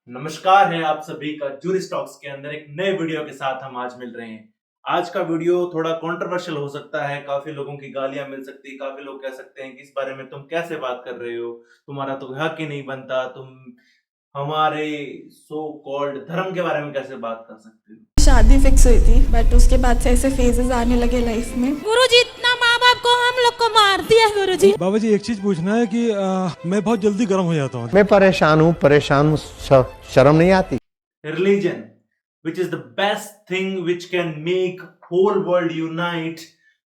नमस्कार है आप सभी का जूरी स्टॉक्स के अंदर एक नए वीडियो के साथ हम आज मिल रहे हैं। आज का वीडियो थोड़ा कंट्रोवर्शियल हो सकता है, काफी लोगों की गालियां मिल सकती है, काफी लोग कह सकते हैं कि इस बारे में तुम कैसे बात कर रहे हो, तुम्हारा तो हक ही नहीं बनता, तुम हमारे सो कॉल्ड धर्म के बारे में कैसे बात कर सकते हो। शादी फिक्स हुई थी बट उसके बाद से ऐसे फेजेस आने लगे लाइफ में। गुरुजी इतना माँ बाप को हम लोग को मार दिया गुरुजी। बाबा जी एक चीज पूछना है कि मैं बहुत जल्दी गर्म हो जाता हूँ। मैं परेशान हूँ शर्म नहीं आती। Religion, which is the best thing which can make whole world unite,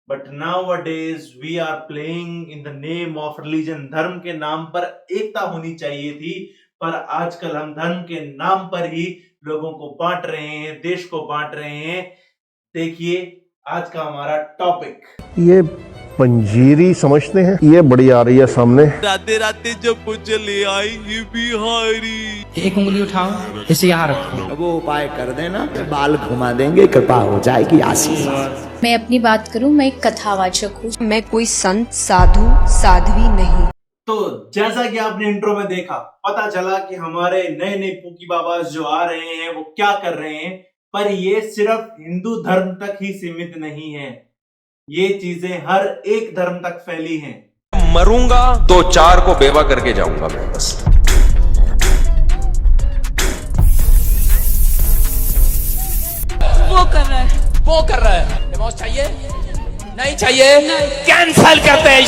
but nowadays we are playing in the name of religion. धर्म के नाम पर एकता होनी चाहिए थी, पर आजकल हम धर्म के नाम पर ही लोगों को बांट रहे हैं, देश को बांट रहे हैं। देखिए आज का हमारा टॉपिक, ये पंजीरी समझते हैं, ये बड़ी आ रही है सामने। राते राते जब मुझे ले आएंगे बिहारी, एक उंगली उठाओ, इसे यहाँ रखो। वो उपाय कर देना, बाल घुमा देंगे, कृपा हो जाएगी आशीष। मैं अपनी बात करूं, मैं एक कथावाचक हूँ, मैं कोई संत साधु साध्वी नहीं। तो जैसा कि आपने इंट्रो में देखा, पता चला कि हमारे नए नए पूकी बाबा जो आ रहे हैं वो क्या कर रहे हैं, पर ये सिर्फ हिंदू धर्म तक ही सीमित नहीं है, ये चीजें हर एक धर्म तक फैली हैं। मरूंगा तो 4 को बेवा करके जाऊंगा मैं बस। वो कर रहा है डिवोर्स चाहिए नहीं चाहिए, कैंसल करते हैं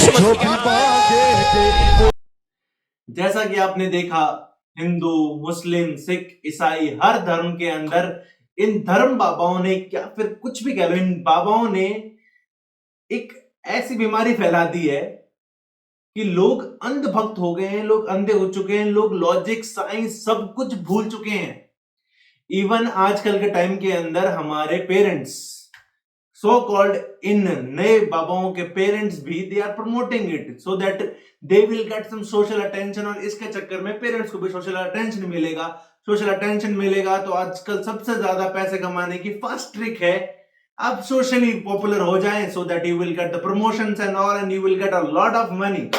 जैसा कि आपने देखा, हिंदू मुस्लिम सिख ईसाई हर धर्म के अंदर इन धर्म बाबाओं ने, क्या फिर कुछ भी कह लो, इन बाबाओं ने एक ऐसी बीमारी फैला दी है कि लोग अंधभक्त हो गए हैं, लोग अंधे हो चुके हैं, लोग लॉजिक साइंस सब कुछ भूल चुके हैं। इवन आजकल के टाइम के अंदर हमारे पेरेंट्स, सो कॉल्ड इन नए बाबाओं के पेरेंट्स भी, they are promoting it so that they will get some social attention, और इसके चक्कर में पेरेंट्स को भी सोशल अटेंशन मिलेगा। सोशल अटेंशन मिलेगा तो आजकल सबसे ज्यादा पैसे कमाने की फास्ट ट्रिक है, आप सोशली पॉपुलर हो जाएं so that you will get the promotions and all and you will get a lot of money.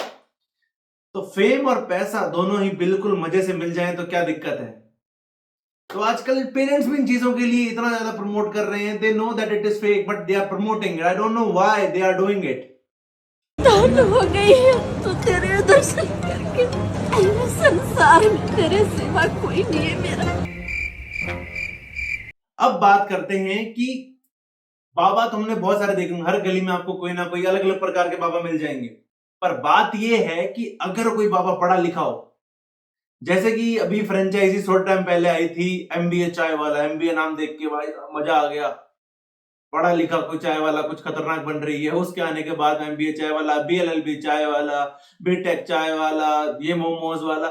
तो फेम और पैसा दोनों ही बिल्कुल मजे से मिल जाएं तो क्या दिक्कत है। तो आजकल पेरेंट्स भी इन चीजों के लिए इतना ज्यादा प्रमोट कर रहे हैं, they know that it is fake but they are promoting it. I don't know why they are doing it. हो गई है तो तेरे दर्शन करके संसार में तेरे सिवा कोई नहीं है मेरा। अब बात करते हैं कि बाबा तुमने बहुत सारे देखे, हर गली में आपको कोई ना कोई अलग अलग प्रकार के बाबा मिल जाएंगे, पर बात यह है कि अगर कोई बाबा पढ़ा लिखा हो, जैसे कि अभी फ्रेंचाइजी थोड़ा टाइम पहले आई थी एमबीए चाय वाला, एमबीए नाम देख के भाई मजा आ गया, पढ़ा लिखा कोई चाय वाला कुछ खतरनाक बन रही है। उसके आने के बाद एमबीए चाय वाला, बीएलएलबी चाय वाला, बीटेक चाय वाला, ये मोमोज वाला,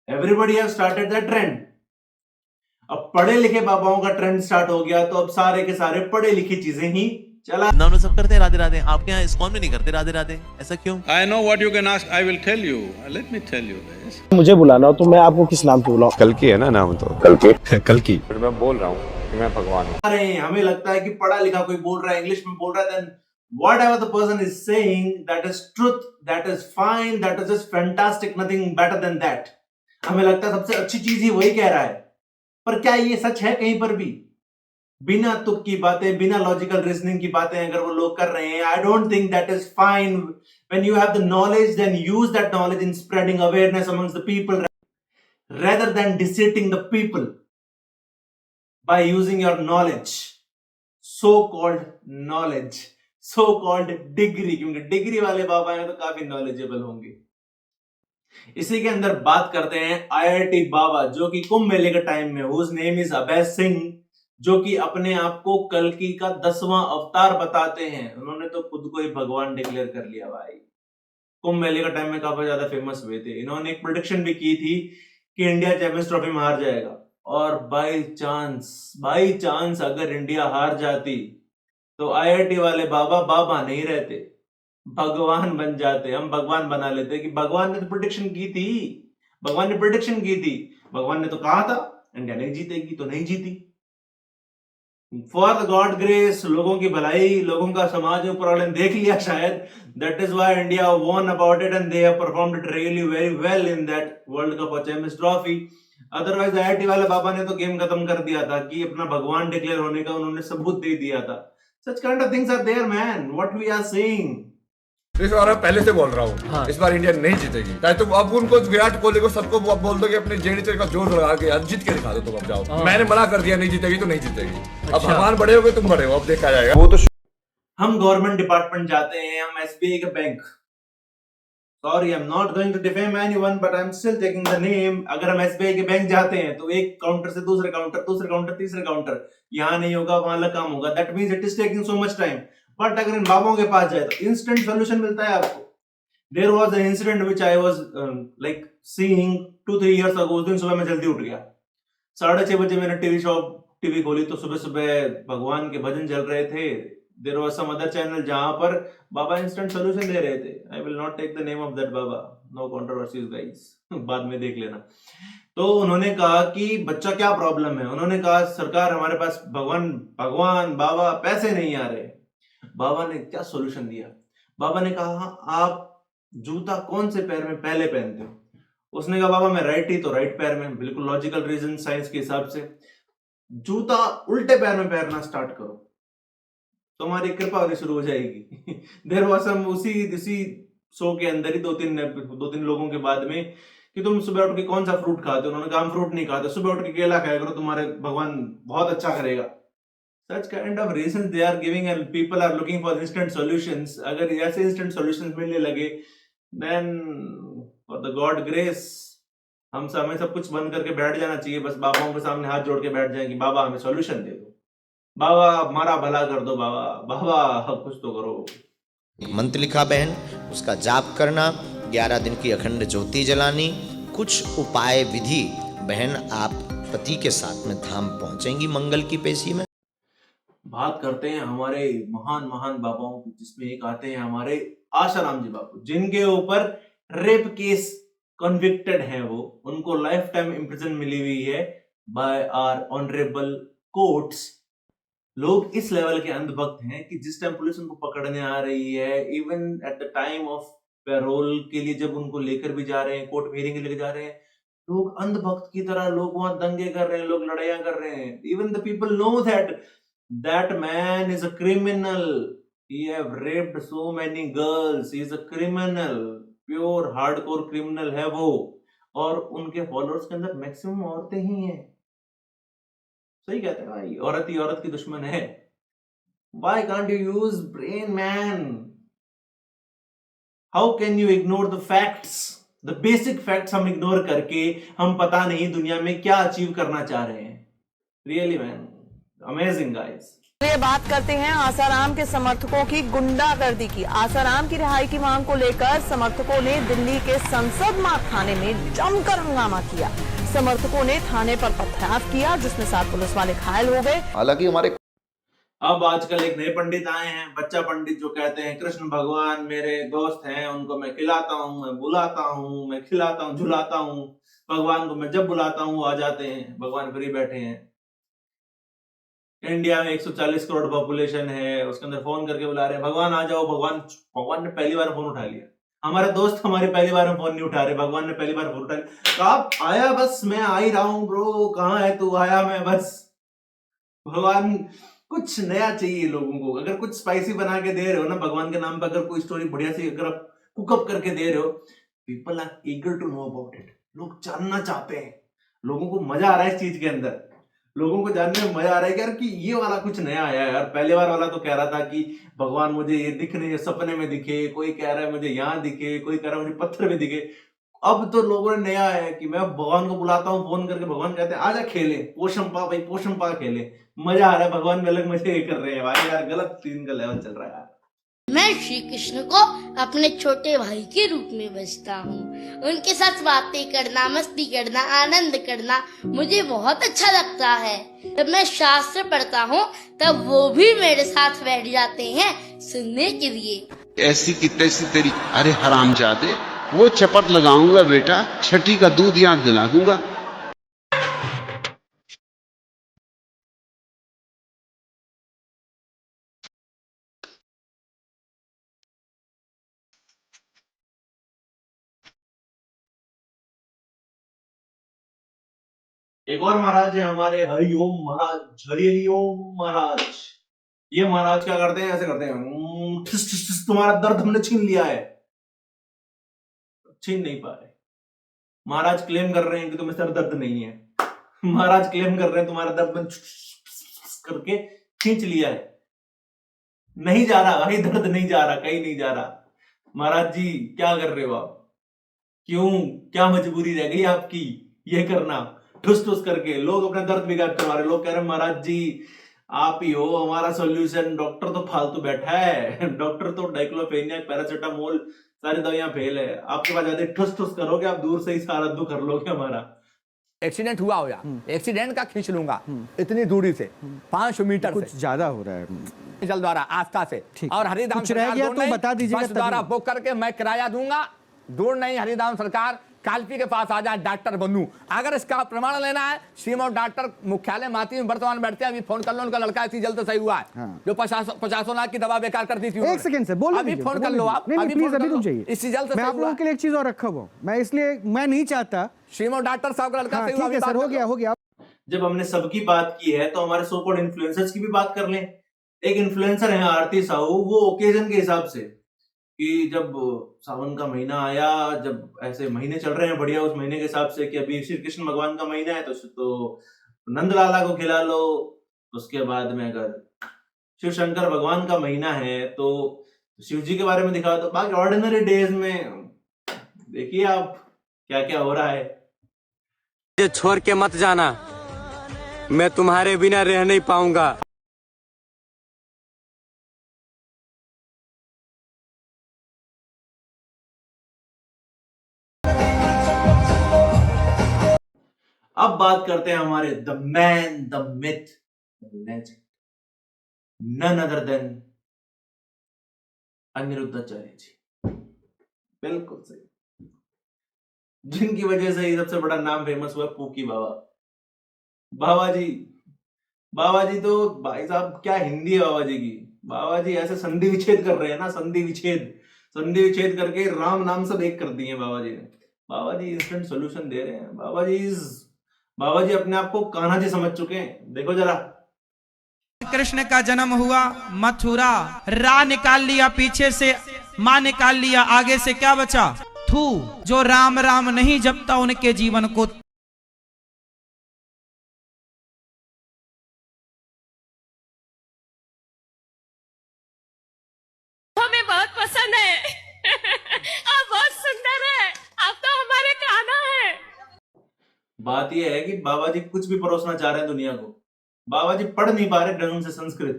everybody have started that trend. अब पढ़े लिखे बाबाओं का ट्रेंड स्टार्ट हो गया तो अब सारे के सारे पढ़े लिखी चीजें ही चला। ना सब करते हैं राधे राधे, आपके यहाँ इस्कॉन में नहीं करते राधे राधे, ऐसा क्यों? I know what you can ask, I will tell you. Let me tell you this. मुझे बुलाना हो तो मैं आपको किस नाम से बुलाऊं? कल की है ना नाम, तो कल की फिर मैं बोल रहा हूँ कि मैं भगवान हूँ। अरे हमें लगता है कि पढ़ा लिखा कोई बोल रहा है, इंग्लिश में बोल रहा है, then whatever the person is saying, that is truth, that is fine, that is just fantastic, nothing better than that. हमें लगता है सबसे अच्छी चीज ही वही कह रहा है, पर क्या ये सच है? कहीं पर भी बिना तुक की बातें, बिना लॉजिकल रीजनिंग की बातें अगर वो लोग कर रहे हैं, I don't think that is fine. When you have the knowledge, then use that knowledge in spreading awareness amongst the people rather than deceiving the people by using your knowledge, so called knowledge, so called degree, क्योंकि degree वाले बाबा हैं तो काफी knowledgeable होंगे। इसी के अंदर बात करते हैं आईआईटी बाबा, जो कि कुंभ मेले के टाइम में, whose name is Abhay Singh, जो कि अपने आप को कल्कि का 10वां अवतार बताते हैं। उन्होंने तो खुद को ही भगवान डिक्लेयर कर लिया भाई। कुंभ मेले का टाइम में काफी ज्यादा फेमस हुए थे। इन्होंने एक प्रेडिक्शन भी की थी कि इंडिया चैंपियंस ट्रॉफी में हार जाएगा, और बाई चांस अगर इंडिया हार जाती तो आईआईटी वाले बाबा नहीं रहते, भगवान बन जाते। हम भगवान बना लेते कि भगवान ने तो प्रेडिक्शन की थी, भगवान ने तो कहा था इंडिया नहीं जीतेगी, तो नहीं जीती। फॉर द गॉड ग्रेस, लोगों की भलाई, लोगों का समाज ऊपर वाले ने देख लिया शायद, that is why India won about it and they have performed it really very well in that World Cup or Champions Trophy. Otherwise IIT वाले बाबा ने तो गेम खत्म कर दिया था कि अपना भगवान डिक्लेयर होने का उन्होंने सबूत दे दिया था. Such kind of things are there, man. What we are saying. इस बार पहले से बोल रहा हूँ, इस बार इंडिया नहीं जीतेगी. चाहे तुम अब उनको विराट कोहली को सबको बोल दो कि अपने जेडीचे का जोर लगा के आज जीत के दिखा दो. तुम अब जाओ. मैंने मना कर दिया नहीं जीतेगी तो नहीं जीतेगी. अब भगवान बड़े हो गए, तुम बड़े हो, अब देखा जाएगा. वो तो हम गवर्नमेंट डिपार्टमेंट जाते हैं, हम एसबीआई के bank. Sorry, I am not going to defame anyone, but I am still taking the name. अगर हम एसबीआई के बैंक जाते हैं तो एक काउंटर से दूसरे काउंटर, तीसरे काउंटर, यहाँ नहीं होगा वहां अलग काम होगा. That means it is taking so much time. But अगर इन बाबाओं के पास जाए तो इंस्टेंट सोल्यूशन मिलता है आपको. There was an incident which I was like seeing 2-3 years ago. उस दिन सुबह मैं जल्दी उठ गया. 6:30 बजे मैंने टीवी खोली तो सुबह सुबह भगवान के भजन चल रहे थे. There was some other channel जहां पर बाबा इंस्टेंट सोल्यूशन दे रहे थे. I will not take the name of that baba. No controversies guys, बाद में देख लेना. तो उन्होंने कहा कि बच्चा क्या प्रॉब्लम है. उन्होंने कहा सरकार हमारे पास भगवान बाबा पैसे नहीं आ रहे. बाबा ने क्या सॉल्यूशन दिया. बाबा ने कहा आप जूता कौन से पैर में पहले पहनते हो. उसने कहा बाबा मैं राइट ही, तो राइट पैर में. बिल्कुल लॉजिकल रीजन साइंस के हिसाब से. जूता उल्टे पैर में पहनना स्टार्ट करो, तुम्हारी कृपा होनी शुरू हो जाएगी. देर वाज सम उसी शो के अंदर ही दो तीन लोगों के बाद में कि तुम सुबह उठ के कौन सा फ्रूट खाते हो. उन्होंने कहा हम फ्रूट नहीं खाते. सुबह उठ के केला खाया करो, तुम्हारे भगवान बहुत अच्छा करेगा. Such kind of reasons they are giving and people are looking for instant solutions. अगर ऐसे instant solutions मिलने लगे, then for the God grace, हमें सब कुछ बंद करके बैठ जाना चाहिए. बस बाबाओं के सामने हाथ जोड़ के बैठ जाए कि बाबा हमें सॉल्यूशन दे दो, बाबा हमारा भला कर दो, बाबा कुछ तो करो. मंत्र लिखा बहन, उसका जाप करना, 11 दिन की अखंड ज्योति जलानी, कुछ उपाय विधि बहन आप पति के साथ में धाम पहुंचेंगी मंगल की पेशी में. बात करते हैं हमारे महान बाबाओं की, जिसमें एक आते हैं हमारे आशाराम जी बापू, जिनके ऊपर रेप केस कन्विक्टेड है. वो उनको लाइफ टाइम इम्प्रिजन मिली हुई है बाय आवर ऑनरेबल कोर्ट्स. लोग इस लेवल के अंधभक्त हैं कि जिस टाइम पुलिस उनको पकड़ने आ रही है, even at the time of parole के लिए जब उनको लेकर भी जा रहे हैं, कोर्ट हियरिंग के लेकर जा रहे हैं, लोग अंधभक्त की तरह लोग वहां दंगे कर रहे हैं, लोग लड़ाइयां कर रहे हैं. Even the people know that that man is a criminal. He have raped so many girls. He is a criminal. Pure hardcore criminal है वो. और उनके फॉलोअर्स के अंदर मैक्सिमम औरतें ही हैं. सही कहते हैं भाई, औरत ही औरत की दुश्मन है. Why can't you use brain, man? How can you ignore the facts? The basic facts हम इग्नोर करके हम पता नहीं दुनिया में क्या अचीव करना चाह रहे हैं. Really man. Amazing guys. ये बात करते हैं आसाराम के समर्थकों की गुंडागर्दी की. आसाराम की रिहाई की मांग को लेकर समर्थकों ने दिल्ली के संसद मार्ग थाने में जमकर हंगामा किया. समर्थकों ने थाने पर पथराव किया, जिसमें 7 पुलिस वाले घायल हो गए. हालांकि हमारे अब आजकल एक नए पंडित आए हैं, बच्चा पंडित, जो कहते हैं कृष्ण भगवान मेरे दोस्त हैं, उनको मैं खिलाता हूँ, मैं बुलाता हूँ, मैं खिलाता हूँ, झुलाता हूँ. भगवान को मैं जब बुलाता हूँ वो आ जाते हैं. भगवान फ्री बैठे हैं. इंडिया में 140 करोड़ पॉपुलेशन है, उसके अंदर फोन करके बुला रहे हैं भगवान आ जाओ. भगवान ने पहली बार फोन उठा लिया. हमारे दोस्त हमारे पहली बार में फोन नहीं उठा रहे, भगवान ने पहली बार फोन उठा लिया. तो आप आया, बस मैं आ ही रहा हूँ ब्रो, कहाँ है तू, आया मैं बस. भगवान कुछ नया चाहिए लोगों को. अगर कुछ स्पाइसी बना के दे रहे हो ना भगवान के नाम पर, अगर कोई स्टोरी बढ़िया सी अगर आप कुकअप करके दे रहे हो, people are eager to know about it. लोग जानना चाहते हैं, लोगों को मजा आ रहा है इस चीज के अंदर, लोगों को जानने में मजा आ रहा है कि यार कि ये वाला कुछ नया आया है यार. पहले बार वाला तो कह रहा था कि भगवान मुझे ये दिख नहीं, सपने में दिखे, कोई कह रहा है मुझे यहाँ दिखे, कोई कह रहा है मुझे पत्थर में दिखे. अब तो लोगों ने नया है कि मैं भगवान को बुलाता हूँ फोन करके, भगवान कहते हैं आजा खेले, पोषम पा खेले. मजा आ रहा है, भगवान में अलग मजे कर रहे हैं भाई. यार गलत सीन का लेवल चल रहा है यार. मैं श्री कृष्ण को अपने छोटे भाई के रूप में बचता हूँ. उनके साथ बातें करना, मस्ती करना, आनंद करना मुझे बहुत अच्छा लगता है. जब मैं शास्त्र पढ़ता हूँ तब वो भी मेरे साथ बैठ जाते हैं सुनने के लिए. ऐसी की तैसी तेरी, अरे हरामजादे, वो चपट लगाऊंगा बेटा, छठी का दूध याद दिला दूंगा. एक और महाराज है हमारे, हरिओम महाराज, हरिओम महाराज। ये महाराज क्या करते हैं, ऐसे करते हैं, ठिस ठिस ठिस, तुम्हारा दर्द हमने छीन लिया है। छीन नहीं पा रहे। महाराज क्लेम कर रहे हैं कि तुम्हें सर दर्द नहीं है। महाराज क्लेम कर रहे हैं तुम्हारा दर्द में करके खींच लिया है। नहीं जा रहा भाई, दर्द नहीं जा रहा, कहीं नहीं जा रहा। महाराज जी क्या कर रहे हो आप? क्यों, क्या मजबूरी रह गई आपकी ये करना, ठुस ठुस करके? लोग अपना दर्द भी गायब करवा रहे। लोग कह रहे हैं महाराज जी आप ही हो हमारा सॉल्यूशन, डॉक्टर तो फालतू बैठा है, डॉक्टर तो डाइक्लोफेनिक, पैरासिटामोल, सारी दवाइयां फेल है। आपके पास ज्यादा ठुस ठुस करोगे, आप दूर से ही सारा दुख कर लोगे हमारा। एक्सीडेंट हुआ हो या एक्सीडेंट का खींच लूंगा इतनी दूरी से, 500 मीटर कुछ ज्यादा हो रहा है। जल द्वारा आस्था से, और हरिदाम कुछ रह गया तो बता दीजिएगा, बस द्वारा बुक करके मैं किराया दूंगा। दूर नहीं, हरिदाम सरकार कालपी के पास आ जाए, डॉक्टर बनूं। अगर इसका प्रमाण लेना है, सीएमओ डॉक्टर मुख्यालय माती में वर्तमान बैठते हैं। अभी फोन कर लो, उनका लड़का इसी जल्द सही हुआ है जो 50 लाख की दवा बेकार कर दी थी। एक सेकंड से बोल, अभी फोन कर लो आप, प्लीज अभी रुक जाइए। इसी जल्द मैं आप लोगों के लिए एक चीज और रखा हुआ, मैं इसलिए मैं नहीं चाहता। सीएमओ डॉक्टर साहब का लड़का सही हुआ। ठीक है सर, हो गया। जब हमने सबकी बात की है तो हमारे सो कॉल्ड इन्फ्लुएंसर्स की भी बात कर लें। एक इन्फ्लुएंसर है आरती साहू, वो ओकेजन के हिसाब से कि जब सावन का महीना आया, जब ऐसे महीने चल रहे हैं बढ़िया, उस महीने के हिसाब से कि अभी श्री कृष्ण भगवान का महीना है तो नंदलाला को खिला लो। उसके बाद में अगर शिव शंकर भगवान का महीना है तो शिव जी के बारे में दिखा दो। बाकी ऑर्डिनरी डेज में देखिए आप क्या क्या हो रहा है। मुझे छोड़ के मत जाना, मैं तुम्हारे बिना रह नहीं पाऊंगा। अब बात करते हैं हमारे the man, the myth, the legend, none other than Aniruddhacharya ji. बिल्कुल सही, जिनकी वजह से ही सबसे बड़ा नाम फेमस हुआ पूकी बाबा। बाबा जी तो भाई साहब क्या हिंदी है बाबा जी की। बाबा जी ऐसे संधि विच्छेद कर रहे हैं ना, संधि विच्छेद करके राम नाम सब एक कर दिए बाबा जी ने। बाबा जी इंस्टेंट सॉल्यूशन दे रहे हैं। बाबा जी अपने आप को कान्हा जी समझ चुके हैं। देखो जरा, कृष्ण का जन्म हुआ मथुरा, रा निकाल लिया पीछे से, माँ निकाल लिया आगे से, क्या बचा? थू। जो राम राम नहीं जपता उनके जीवन को हमें बहुत पसंद है। आप बहुत सुंदर है, आप तो हमारे कान्हा है। बात यह है कि बाबा जी कुछ भी परोसना चाह रहे हैं दुनिया को। बाबा जी पढ़ नहीं पा रहे ढंग से संस्कृत,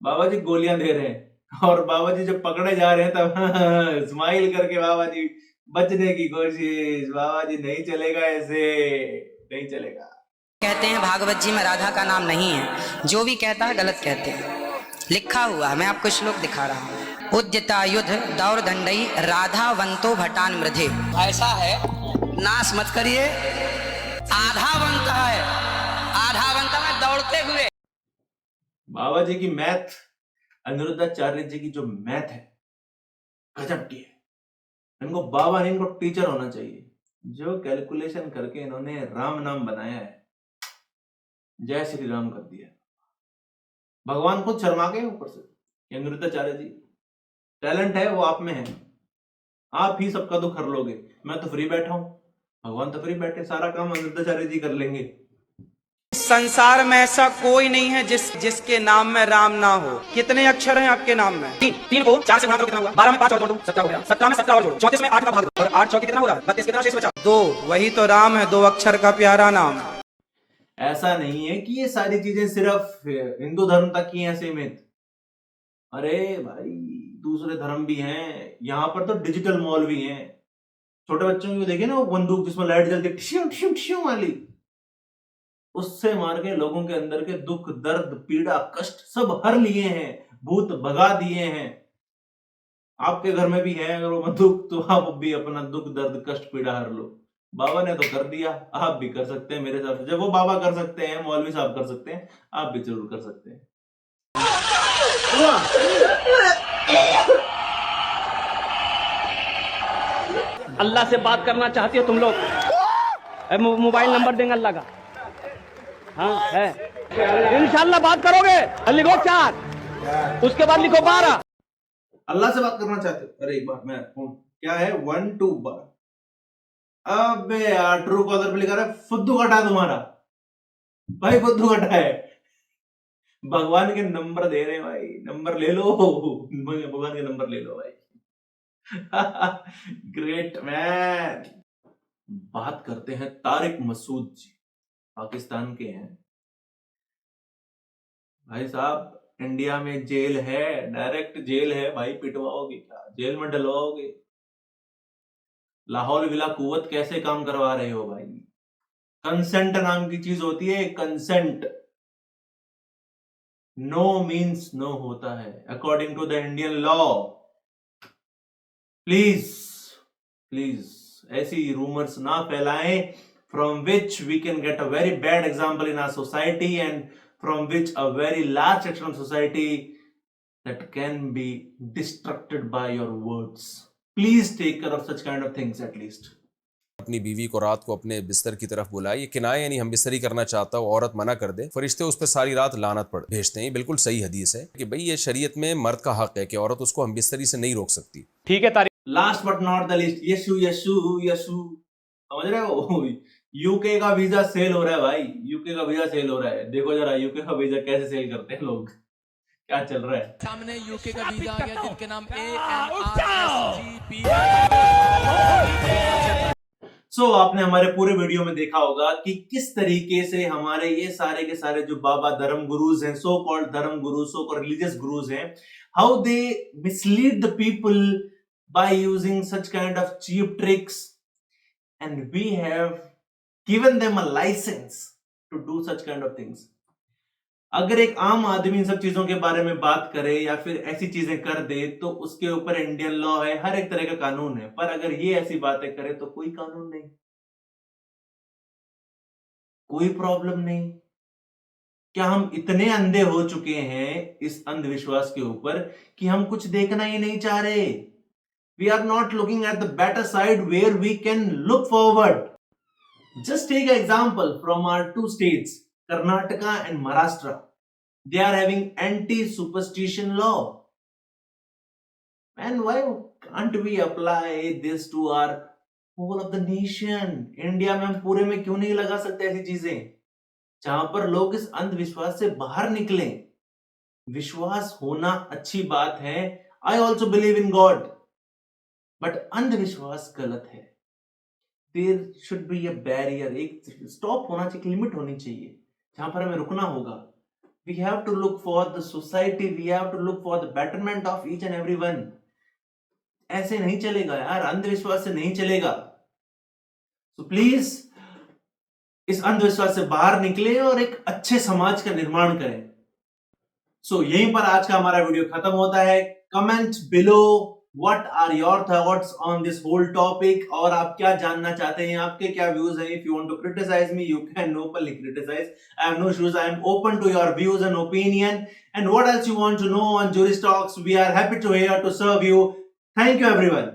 बाबा जी गोलियां दे रहे हैं। और बाबा जी जब पकड़े जा रहे हैं तब स्माइल करके बाबा जी बचने की कोशिश। बाबा जी नहीं चलेगा, ऐसे नहीं चलेगा। कहते हैं भागवत जी में राधा का नाम नहीं है, जो भी कहता है गलत कहते हैं। लिखा हुआ, मैं आपको श्लोक दिखा रहा हूँ। उद्यता युद्ध दौर दंडई राधावंतो भटान मृधे। ऐसा है, नाश मत करिए। आधावंत है, आधावंत में दौड़ते हुए। बाबा जी की मैथ, अनिरुद्धाचार्य जी की जो मैथ है गजब की है। इनको बाबा नहीं, इनको टीचर होना चाहिए। जो कैलकुलेशन करके इन्होंने राम नाम बनाया है, जय श्री राम कर दिया। भगवान खुद शर्मा गए ऊपर से। अनिरुद्धाचार्य जी, टैलेंट है वो आप में है, आप ही सबका दुख हर लोगे। मैं तो फ्री बैठा हूं, भगवान तो फ्री बैठे, सारा काम अनिरुद्धाचार्य जी कर लेंगे। संसार में ऐसा कोई नहीं है जिसके नाम में राम ना हो। कितने अक्षर हैं आपके नाम में? 3 को 4 से गुणा करो कितना हुआ? 12 में 5 और जोड़ दो 17 हो गया। 17 में 17 और जोड़ो, 34 में 8 का भाग दो, और 8 चौके कितना हो रहा है? 32 कितना शेष बचा? 2। वही तो राम है, 2 अक्षर का प्यारा नाम। ऐसा नहीं है कि ये सारी चीजें सिर्फ हिंदू धर्म तक ही हैं सीमित। अरे भाई दूसरे धर्म भी हैं। यहाँ पर तो डिजिटल मॉल भी हैं। छोटे बच्चों की देखिए ना, वो बंदूक जिसमें लाइट जलती है वाली, उससे मार के लोगों के अंदर के दुख, दर्द, पीड़ा, कष्ट सब हर लिए हैं, भूत भगा दिए हैं। आपके घर में भी है अगर वो बंदूक, तो आप भी अपना दुख, दर्द, कष्ट, पीड़ा हर लो। बाबा ने तो कर दिया, आप भी कर सकते हैं मेरे हिसाब से। जब वो बाबा कर सकते हैं, मौलवी साहब कर सकते हैं, आप भी जरूर कर सकते हैं। अल्लाह से बात करना चाहती हो तुम लोग? मोबाइल नंबर देंगे अल्लाह का। हाँ है। इंशाल्लाह बात करोगे, लिखो 4, उसके बाद लिखो 12। अल्लाह से बात करना चाहते हो? अरे एक बार मैं फोन क्या है 1 2 12। अबे यार ट्रू कॉलर पे लिखा रहा है फुद्दू कटा तुम्हारा भाई, फुद्दू कटा है। भगवान के नंबर दे रहे भाई, नंबर ले लो, भगवान के नंबर ले लो भाई। Great man. बात करते हैं तारिक मसूद जी, पाकिस्तान के हैं भाई साहब। इंडिया में जेल है, डायरेक्ट जेल है भाई, पिटवाओगे क्या, जेल में डलवाओगे? लाहौल विला कुवत कैसे काम करवा रहे हो भाई? कंसेंट नाम की चीज होती है, कंसेंट। नो मीन्स नो होता है according to the Indian law. Please please ऐसी रूमर्स ना फैलाएं from which we can get a very bad example in our society and from which a very large section of society that can be destructed by your words. Please take care of such kind of things at least. अपनी बीवी को रात को अपने बिस्तर की तरफ बुलाए, ये किनाया यानी हम बिस्तरी करना चाहता हो, औरत मना कर दे, फरिश्ते उस पर सारी रात लानत पड़ भेजते हैं। बिल्कुल सही हदीस है कि भाई ये शरीयत में मर्द का हक है कि औरत उसको हम बिस्तरी से नहीं रोक सकती। ठीक है तारीख। Last but not the least, Yashu Yashu Yashu, समझ रहे हो? यूके का वीजा सेल हो रहा है भाई, यूके का वीजा सेल हो रहा है। देखो जरा यूके का वीजा कैसे सेल करते हैं लोग, क्या चल रहा है। सामने यूके का वीजा आ गया जिनके नाम सो आपने हमारे पूरे वीडियो में देखा होगा कि किस तरीके से हमारे ये सारे के सारे जो बाबा धर्म गुरुज हैं, सो कॉल्ड धर्म गुरु, सो कॉल्ड रिलीजियस गुरुज हैं, how they mislead the people by using such kind of cheap tricks, and we have given them a license to do such kind of things. अगर एक आम आदमी इन सब चीजों के बारे में बात करे या फिर ऐसी चीजें कर दे तो उसके ऊपर इंडियन लॉ है, हर एक तरह का कानून है। पर अगर ये ऐसी बातें करे तो कोई कानून नहीं, कोई प्रॉब्लम नहीं। क्या हम इतने अंधे हो चुके हैं इस अंधविश्वास के ऊपर कि हम कुछ देखना ही नहीं चाह रहे? We are not looking at the better side where we can look forward. Just take an example from our two states, Karnataka and Maharashtra. They are having anti-superstition law. And why can't we apply this to our whole of the nation? India में हम पूरे में क्यों नहीं लगा सकते ऐसी चीजें जहां पर लोग इस अंधविश्वास से बाहर निकलें? विश्वास होना अच्छी बात है, I also believe in God, but अंधविश्वास गलत है। There should be a barrier, एक स्टॉप होना चाहिए, लिमिट होनी चाहिए जहां पर हमें रुकना होगा। We have to look for the society, we have to look for the betterment of each and everyone. ऐसे नहीं चलेगा यार, अंधविश्वास से नहीं चलेगा। So please इस अंधविश्वास से बाहर निकले और एक अच्छे समाज का निर्माण करें। So यहीं पर आज का हमारा वीडियो खत्म होता है। Comment below What are your thoughts on this whole topic? और आप क्या जानना चाहते हैं, आपके क्या views हैं? If you want to criticize me, you can openly criticize. I have no issues. I am open to your views and opinion. And what else you want to know on Juris Talks? We are happy to here to serve you. Thank you, everyone.